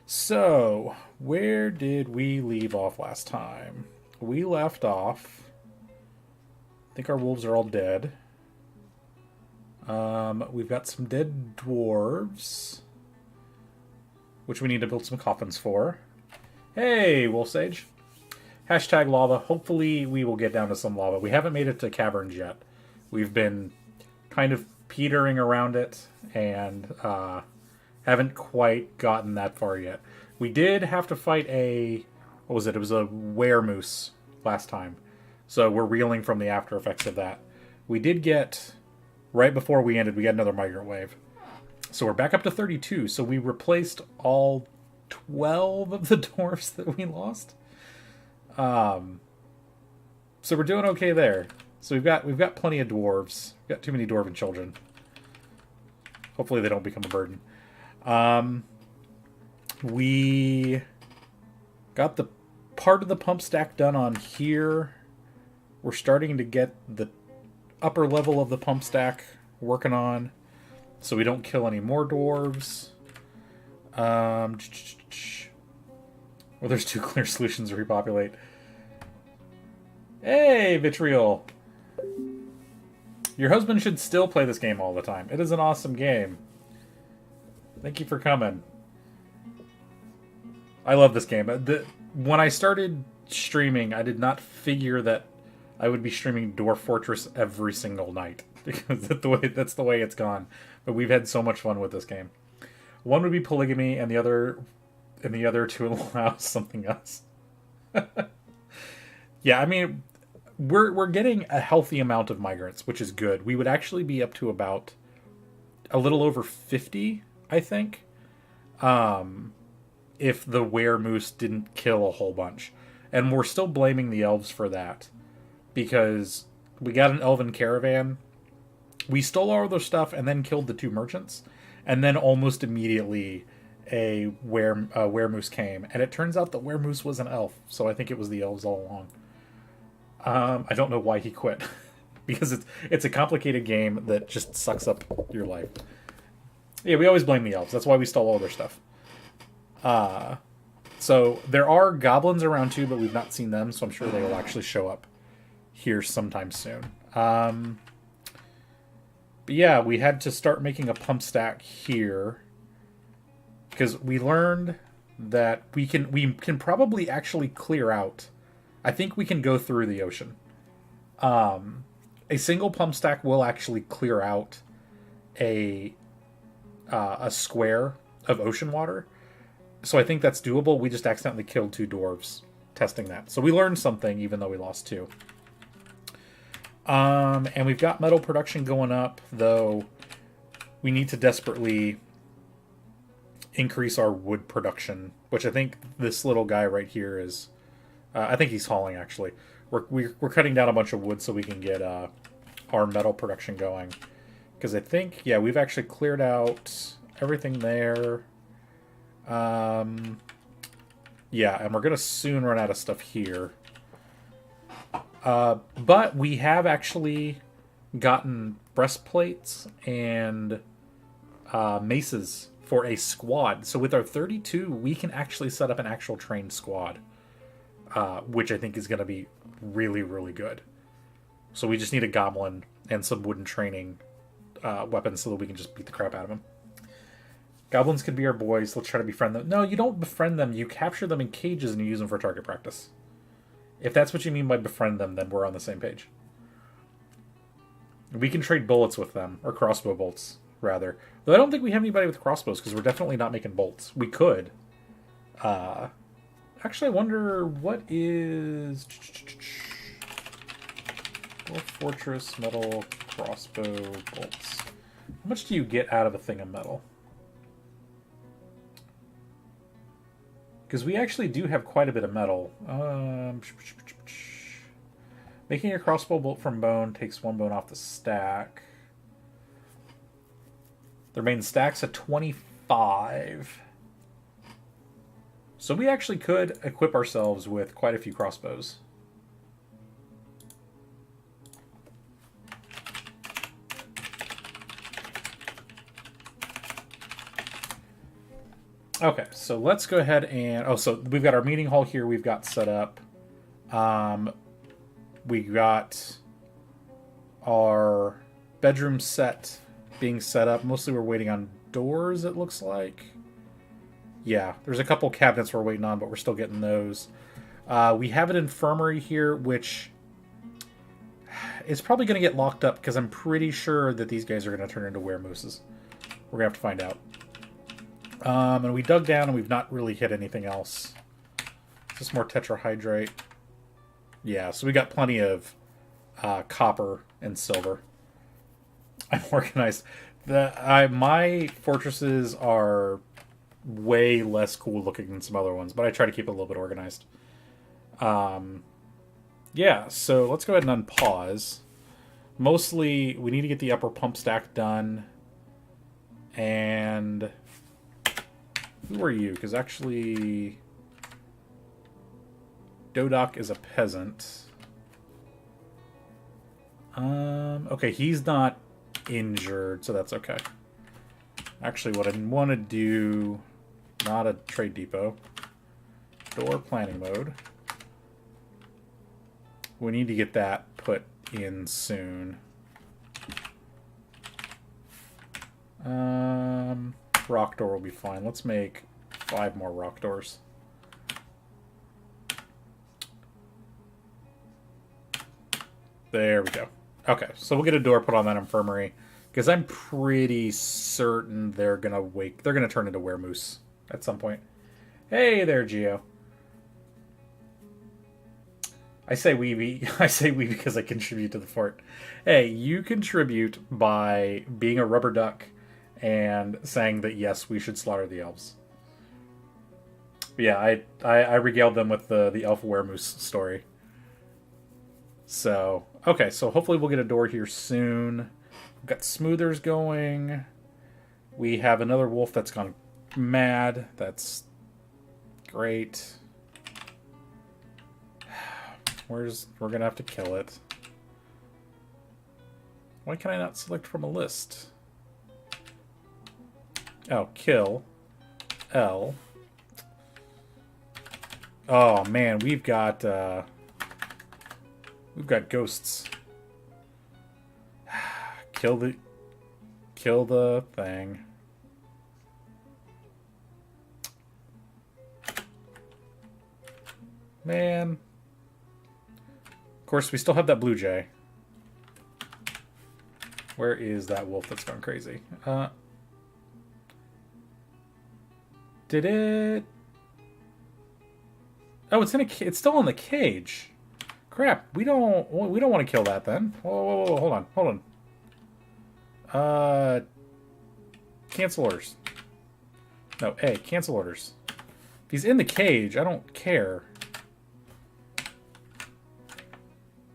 So, where did we leave off last time? We left off. I think our wolves are all dead. We've got some dead dwarves, which we need to build some coffins for. Hey, Wolf Sage. Hashtag lava. Hopefully, we will get down to some lava. We haven't made it to caverns yet. We've been kind of petering around it and haven't quite gotten that far yet. We did have to fight a... What was it? It was a weremoose last time. So we're reeling from the after effects of that. We did get... Right before we ended, we got another migrant wave. So we're back up to 32. So we replaced all 12 of the dwarfs that we lost. So we're doing okay there. So we've got plenty of dwarves. We've got too many dwarven children. Hopefully they don't become a burden. We got the part of the pump stack done on here. We're starting to get the upper level of the pump stack working on, so we don't kill any more dwarves. Well, there's two clear solutions to repopulate. Hey, Vitriol! Your husband should still play this game all the time. It is an awesome game. Thank you for coming. I love this game. When I started streaming, I did not figure that I would be streaming Dwarf Fortress every single night, because that's the way it's gone. But we've had so much fun with this game. One would be polygamy, and the other to allow something else. Yeah, I mean, we're getting a healthy amount of migrants, which is good. We would actually be up to about a little over 50, I think, if the weremoose didn't kill a whole bunch. And we're still blaming the elves for that, because we got an elven caravan. We stole all their stuff and then killed the two merchants. And then almost immediately a weremoose came. And it turns out the weremoose was an elf. So I think it was the elves all along. I don't know why he quit. Because it's a complicated game that just sucks up your life. Yeah, we always blame the elves. That's why we stole all their stuff. So there are goblins around too, but we've not seen them. So I'm sure they will actually show up here sometime soon. But yeah, we had to start making a pump stack here, because we learned that we can probably actually clear out. I think we can go through the ocean. A single pump stack will actually clear out a square of ocean water. So I think that's doable. We just accidentally killed two dwarves testing that. So we learned something, even though we lost two. And we've got metal production going up, though we need to desperately increase our wood production, which I think this little guy right here is... I think he's hauling, actually. We're cutting down a bunch of wood so we can get our metal production going. Because I think, yeah, we've actually cleared out everything there. Yeah, and we're going to soon run out of stuff here. But we have actually gotten breastplates and maces for a squad. So with our 32, we can actually set up an actual trained squad. Which I think is going to be really, really good. So we just need a goblin and some wooden training weapons so that we can just beat the crap out of them. Goblins can be our boys. Let's try to befriend them. No, you don't befriend them. You capture them in cages and you use them for target practice. If that's what you mean by befriend them, then we're on the same page. We can trade bullets with them, or crossbow bolts, rather. Though I don't think we have anybody with crossbows, because we're definitely not making bolts. We could. Actually, I wonder what is... Dwarf Fortress metal crossbow bolts. How much do you get out of a thing of metal? Because we actually do have quite a bit of metal. Making a crossbow bolt from bone takes one bone off the stack. The main stack's at 25. So we actually could equip ourselves with quite a few crossbows. Okay, so let's go ahead and... Oh, so we've got our meeting hall here. We've got set up. We got our bedroom set being set up. Mostly we're waiting on doors, it looks like. Yeah, there's a couple cabinets we're waiting on, but we're still getting those. We have an infirmary here, which is probably going to get locked up because I'm pretty sure that these guys are going to turn into weremooses. We're going to have to find out. And we dug down and we've not really hit anything else. Just more tetrahydrate. Yeah, so we got plenty of copper and silver. I'm organized. My fortresses are way less cool looking than some other ones, but I try to keep it a little bit organized. Yeah, so let's go ahead and unpause. Mostly, we need to get the upper pump stack done. And who are you? Because actually, Dodoc is a peasant. Okay, he's not injured, so that's okay. Actually, what I want to do, not a trade depot, door planning mode. We need to get that put in soon. Rock door will be fine. Let's make 5 more rock doors. There we go. Okay, so we'll get a door put on that infirmary. Because I'm pretty certain they're gonna turn into weremoose at some point. Hey there, Geo. I say we because I contribute to the fort. Hey, you contribute by being a rubber duck and saying that yes, we should slaughter the elves. But yeah, I regaled them with the elf weremoose story. So okay, so hopefully we'll get a door here soon. We've got smoothers going. We have another wolf that's gone mad. That's great. We're gonna have to kill it. Why can I not select from a list? Oh, kill. L. Oh man, we've got ghosts. Kill the thing. Man. Of course, we still have that blue jay. Where is that wolf that's gone crazy? Did it? Oh, it's still in the cage. Crap, we don't want to kill that then. Whoa, hold on. Cancel orders. No, hey, cancel orders. If he's in the cage, I don't care.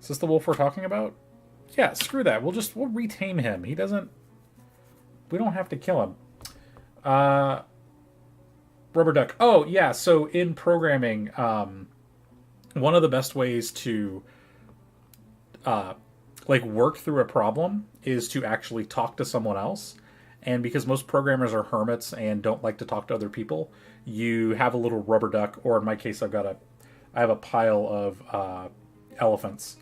Is this the wolf we're talking about? Yeah, screw that. We'll retame him. We don't have to kill him. Rubber duck. Oh, yeah, so in programming, one of the best ways to work through a problem is to actually talk to someone else. And because most programmers are hermits and don't like to talk to other people, you have a little rubber duck, or in my case, I have a pile of elephants,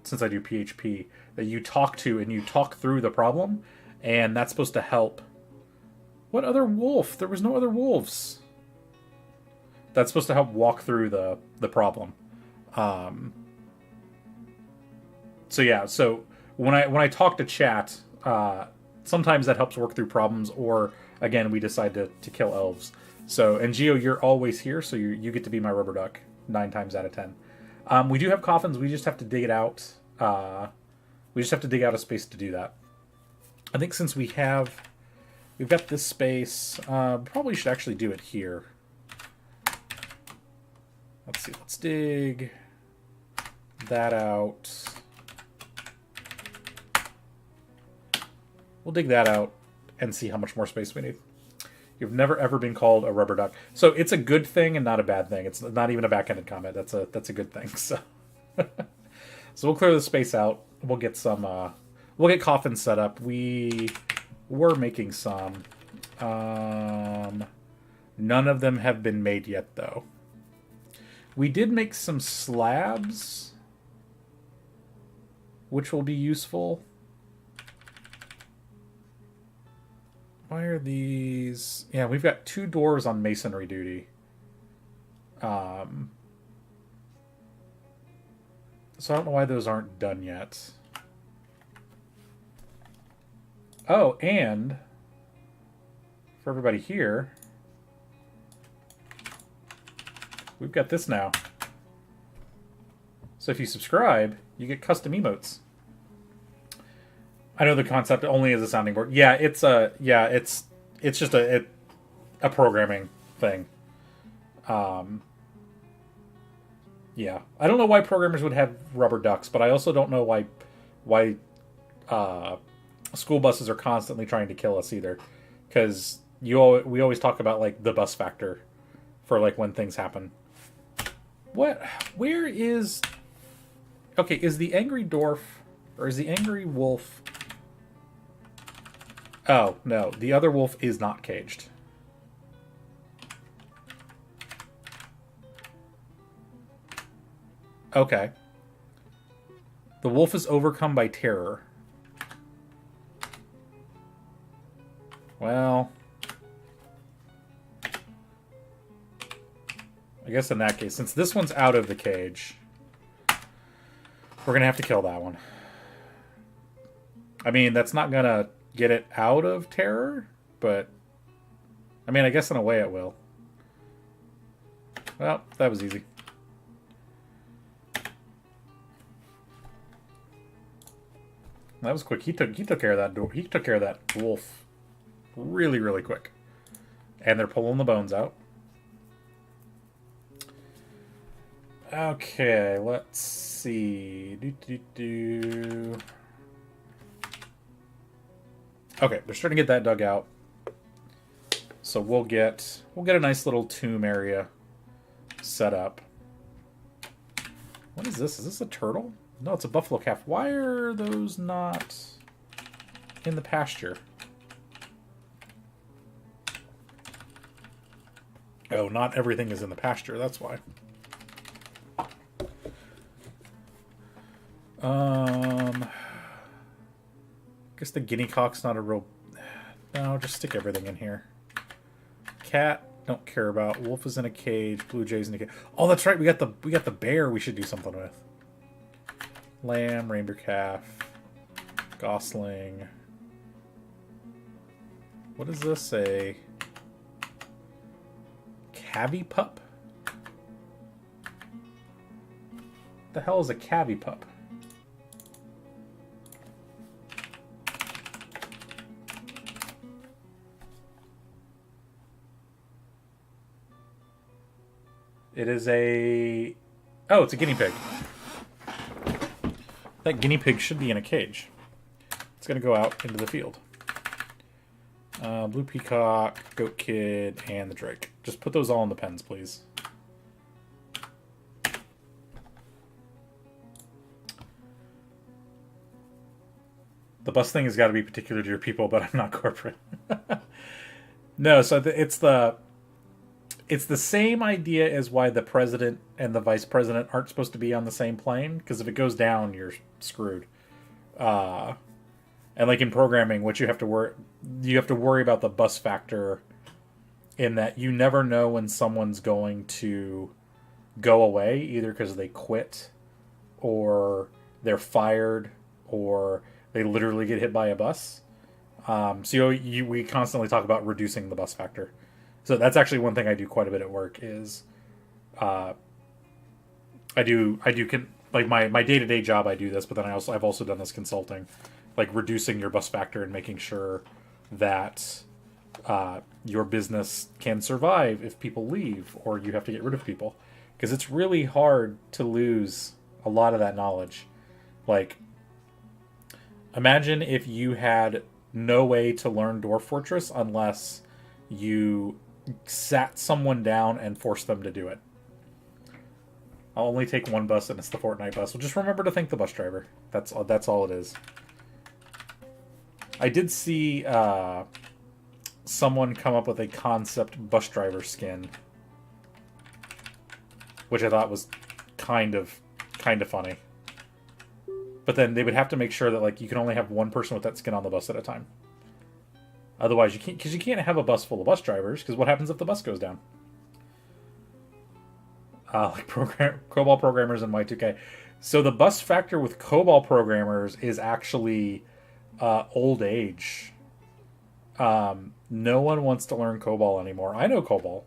since I do PHP, that you talk to and you talk through the problem, and that's supposed to help. What other wolf? There was no other wolves. That's supposed to help walk through the problem. So yeah, so when I talk to chat, sometimes that helps work through problems, or again, we decide to kill elves. So, and Geo, you're always here, so you get to be my rubber duck 9 times out of 10. We do have coffins. We just have to dig it out. We just have to dig out a space to do that. I think since we've got this space, probably should actually do it here. Let's see. Let's dig that out. We'll dig that out and see how much more space we need. You've never ever been called a rubber duck. So it's a good thing and not a bad thing. It's not even a backhanded comment. That's a good thing. So so we'll clear the space out. We'll get some we'll get coffins set up. We were making some. None of them have been made yet, though. We did make some slabs, which will be useful. Why are these... Yeah, we've got 2 dwarves on masonry duty. So I don't know why those aren't done yet. Oh, and for everybody here, we've got this now. So if you subscribe, you get custom emotes. I know the concept only is a sounding board. Yeah, it's just a programming thing. Yeah, I don't know why programmers would have rubber ducks, but I also don't know why school buses are constantly trying to kill us either, because we always talk about like the bus factor for like when things happen. Where is... Okay, is the angry dwarf or is the angry wolf... Oh, no, the other wolf is not caged. Okay. The wolf is overcome by terror. Well, I guess in that case, since this one's out of the cage, we're going to have to kill that one. I mean, that's not going to get it out of terror, but... I mean, I guess in a way it will. Well, that was easy. That was quick. He took care of that. He took care of that wolf really, really quick. And they're pulling the bones out. Okay, let's see. Okay, they're starting to get that dug out. So we'll get a nice little tomb area set up. What is this? Is this a turtle? No, it's a buffalo calf. Why are those not in the pasture? Oh, not everything is in the pasture. That's why. I guess the guinea cock's not a real... No, just stick everything in here. Cat, don't care about. Wolf is in a cage. Blue jay's in a cage. Oh, that's right. We got the bear we should do something with. Lamb, reindeer calf, gosling. What is this? A cabby pup? The hell is a cabby pup? It is a... Oh, it's a guinea pig. That guinea pig should be in a cage. It's going to go out into the field. Blue peacock, goat kid, and the drake. Just put those all in the pens, please. The bus thing has got to be particular to your people, but I'm not corporate. No, so it's the same idea as why the president and the vice president aren't supposed to be on the same plane, because if it goes down, you're screwed. And like in programming, what you have to worry about the bus factor, in that you never know when someone's going to go away, either because they quit, or they're fired, or they literally get hit by a bus. So we constantly talk about reducing the bus factor. So that's actually one thing I do quite a bit at work is, my day-to-day job, I do this, but then I've also done this consulting, like reducing your bus factor and making sure that your business can survive if people leave or you have to get rid of people, because it's really hard to lose a lot of that knowledge. Like, imagine if you had no way to learn Dwarf Fortress unless you sat someone down and forced them to do it. I'll only take one bus, and it's the Fortnite bus. Well, just remember to thank the bus driver. That's all it is. I did see someone come up with a concept bus driver skin, which I thought was kind of funny. But then they would have to make sure that, like, you can only have one person with that skin on the bus at a time. Otherwise, you can't, because you can't have a bus full of bus drivers, because what happens if the bus goes down? Like COBOL programmers in Y2K. So the bus factor with COBOL programmers is actually old age. No one wants to learn COBOL anymore. I know COBOL,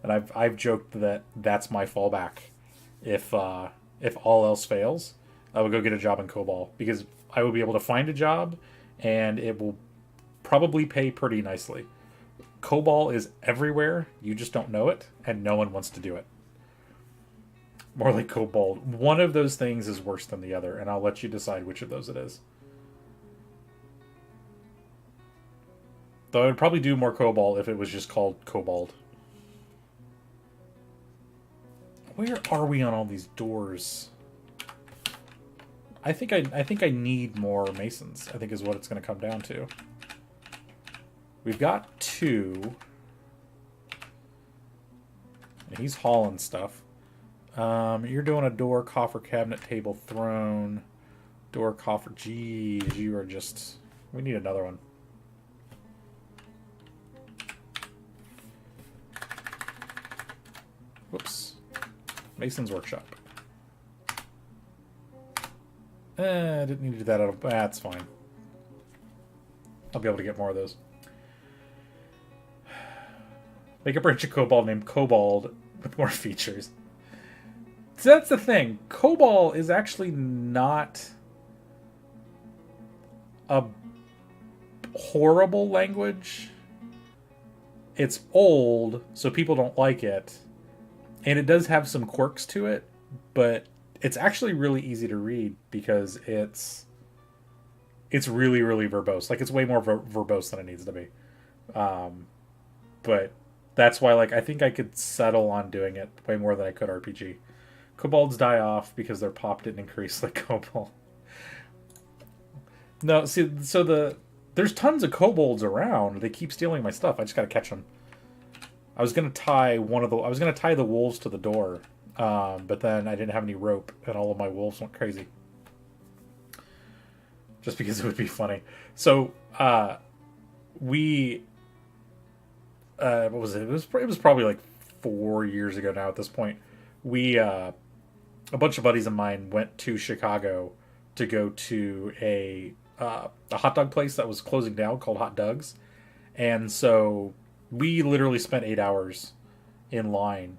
and I've joked that that's my fallback. If all else fails, I would go get a job in COBOL, because I will be able to find a job, and it will probably pay pretty nicely. COBOL is everywhere, you just don't know it, and no one wants to do it. More like Cobalt. One of those things is worse than the other, and I'll let you decide which of those it is. Though I would probably do more COBOL if it was just called Cobalt. Where are we on all these doors? I think I need more masons, I think is what it's going to come down to. We've got 2. And he's hauling stuff. You're doing a door, coffer, cabinet, table, throne, door, coffer. Geez, you are just... We need another one. Whoops. Mason's workshop. I didn't need to do that out of... That's fine. I'll be able to get more of those. Make a branch of Cobalt named Cobalt with more features. So that's the thing. COBOL is actually not a horrible language. It's old, so people don't like it. And it does have some quirks to it, but it's actually really easy to read because it's really, really verbose. Like, it's way more verbose than it needs to be. But that's why, like, I think I could settle on doing it way more than I could RPG. Kobolds die off because their pop didn't increase like Kobold. No, see, so there's tons of kobolds around. They keep stealing my stuff. I just gotta catch them. I was gonna tie the wolves to the door, but then I didn't have any rope, and all of my wolves went crazy. Just because it would be funny. So what was it? It was probably like 4 years ago now. At this point, a bunch of buddies of mine went to Chicago to go to a hot dog place that was closing down called Hot Doug's. And so we literally spent 8 hours in line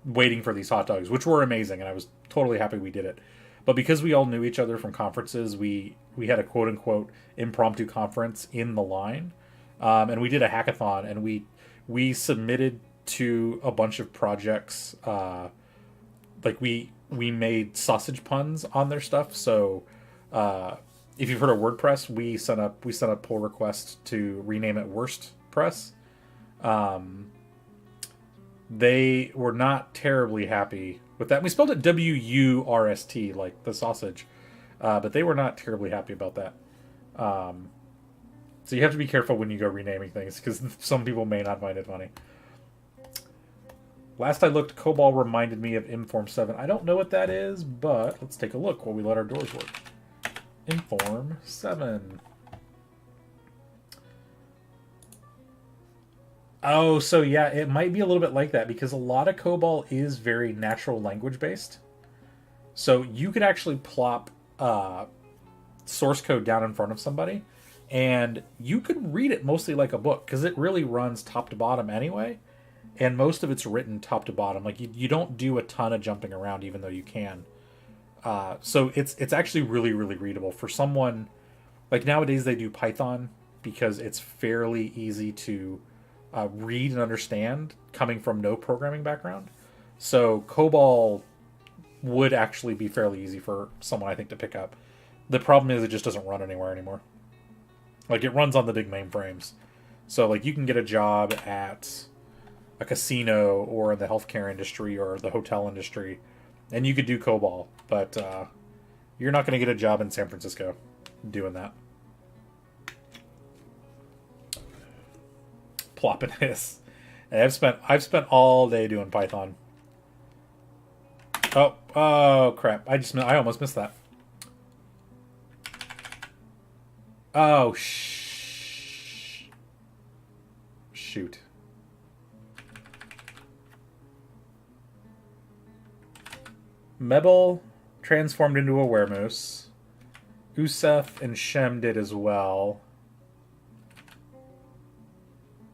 waiting for these hot dogs, which were amazing, and I was totally happy we did it. But because we all knew each other from conferences, we had a quote-unquote impromptu conference in the line. And we did a hackathon, and we submitted to a bunch of projects. Like we made sausage puns on their stuff. So if you've heard of WordPress, we sent a pull request to rename it Worst Press. They were not terribly happy with that. We spelled it WURST, like the sausage, but they were not terribly happy about that. So you have to be careful when you go renaming things, because some people may not find it funny. Last I looked, COBOL reminded me of Inform 7. I don't know what that is, but let's take a look while we let our doors work. Inform 7. Oh, so yeah, it might be a little bit like that, because a lot of COBOL is very natural language based. So you could actually plop source code down in front of somebody, and you could read it mostly like a book, because it really runs top to bottom anyway. And most of it's written top to bottom. Like, you don't do a ton of jumping around, even though you can. So it's actually really, really readable. For someone... Like, nowadays they do Python, because it's fairly easy to read and understand, coming from no programming background. So COBOL would actually be fairly easy for someone, I think, to pick up. The problem is it just doesn't run anywhere anymore. Like, it runs on the big mainframes. So, like, you can get a job at a casino or in the healthcare industry or the hotel industry, and you could do COBOL, but you're not going to get a job in San Francisco doing that. plopping his. And I've spent all day doing Python. Oh crap! I almost missed that. Oh shoot. Mebel transformed into a weremoose. Useth and Shem did as well.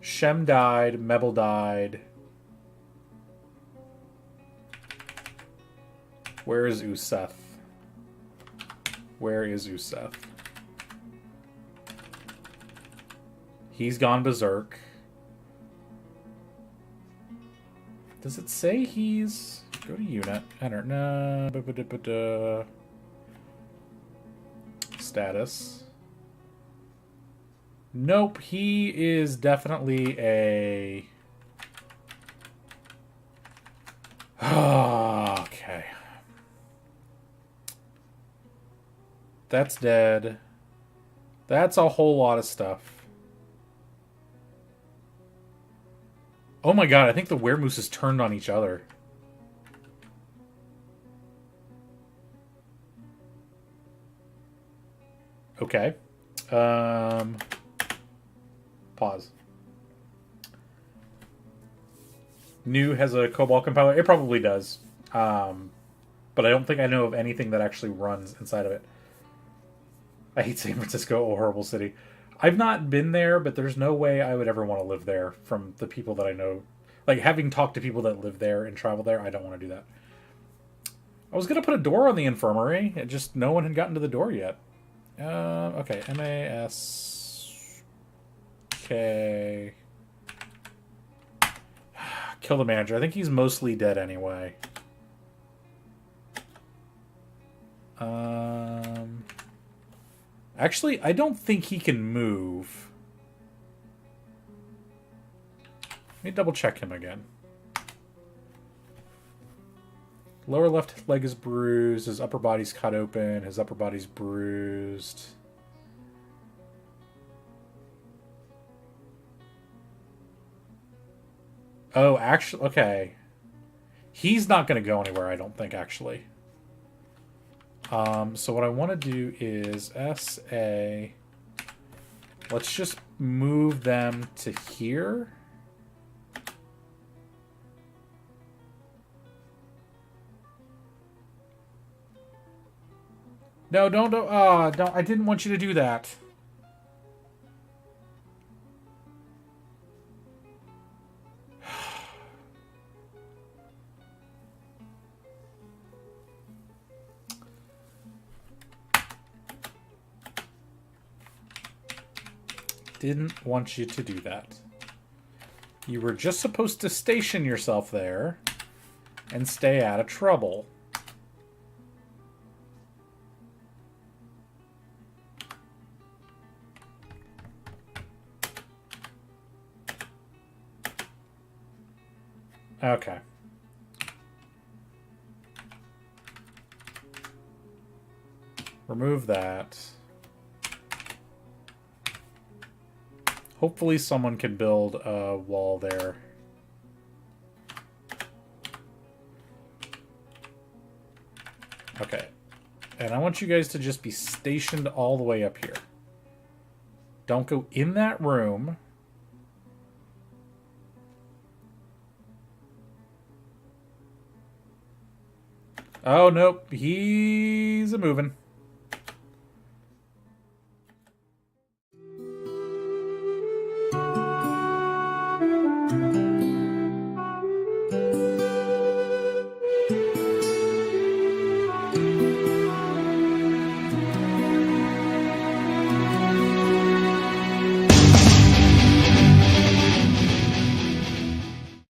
Shem died. Mebel died. Where is Useth? Where is Useth? He's gone berserk. Does it say he's... Go to unit. Enter. No. Status. Nope. He is definitely a... Okay. That's dead. That's a whole lot of stuff. Oh my god, I think the weremooses turned on each other. Okay. Pause. New has a COBOL compiler. It probably does. But I don't think I know of anything that actually runs inside of it. I hate San Francisco, a horrible city. I've not been there, but there's no way I would ever want to live there from the people that I know. Like, having talked to people that live there and travel there, I don't want to do that. I was going to put a door on the infirmary. It just, no one had gotten to the door yet. Okay, M-A-S-K... Kill the manager. I think he's mostly dead anyway. Actually, I don't think he can move. Let me double check him again. Lower left leg is bruised. His upper body's cut open. His upper body's bruised. Oh, actually, okay. He's not going to go anywhere, I don't think, actually. So what I want to do is SA. Let's just move them to here. No, don't. Don't. I didn't want you to do that. Didn't want you to do that. You were just supposed to station yourself there and stay out of trouble. Okay. Remove that. Hopefully someone can build a wall there. Okay. And I want you guys to just be stationed all the way up here. Don't go in that room. Oh, nope. He's a-moving.